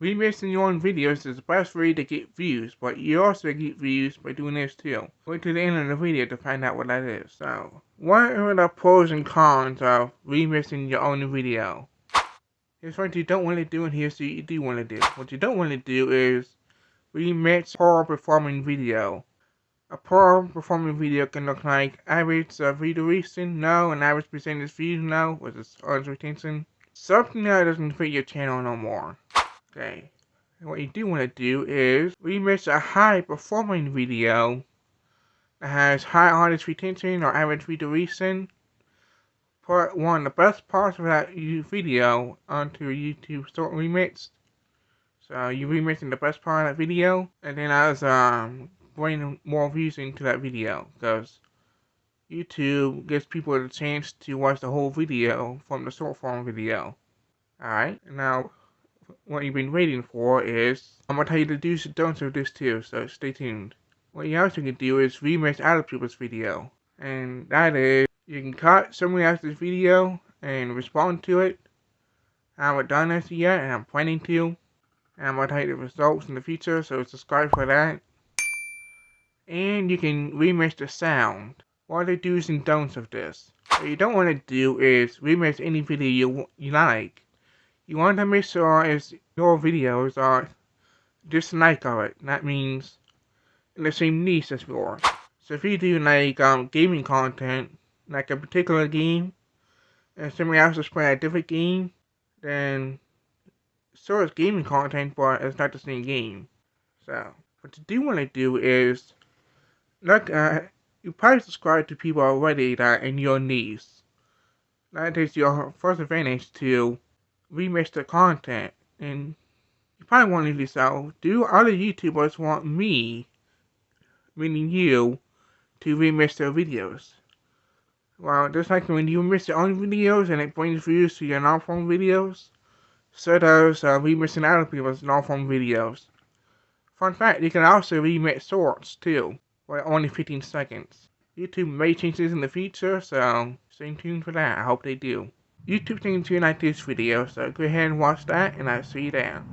Remixing your own videos is the best way to get views, but you also get views by doing this too. Wait till the end of the video to find out what that is. So, what are the pros and cons of remixing your own video? Here's what you don't want to do and here's what you do want to do. What you don't want to do is remix poor performing video. A poor performing video can look like average video reason, no, and average percentage views, no, with its audience retention. Something that doesn't fit your channel no more. Okay. And what you do want to do is remix a high performing video that has high audience retention or average video reason. Put one of the best parts of that video onto YouTube Short Remix. So you remixing the best part of that video, and then I was bringing more views into that video because YouTube gives people the chance to watch the whole video from the short form video. Alright, now what you've been waiting for is, I'm going to tell you the do's and don'ts of this too, so stay tuned. What you also can do is remix other people's video, and that is, you can cut somebody else's video and respond to it. I haven't done this yet, and I'm planning to. And I'm going to tell you the results in the future, so subscribe for that. And you can remix the sound. What are the do's and don'ts of this? What you don't want to do is remix any video you like. You want to make sure your videos are just like of it. That means in the same niche as yours. So if you do like gaming content, like a particular game, and somebody else is playing a different game, then so it's gaming content, but it's not the same game. So what you do want to do is look at, you probably subscribe to people already that are in your niche. That is your first advantage to remix the content, and you probably want to yourself, do other YouTubers want me, meaning you, to remix their videos? Well, just like when you remix your own videos and it brings views to your non-form videos, so does remixing other people's non-form videos. Fun fact, you can also remix shorts too, for only 15 seconds. YouTube may change this in the future, so stay tuned for that. I hope they do. YouTube thinks you like this video, so go ahead and watch that, and I'll see you there.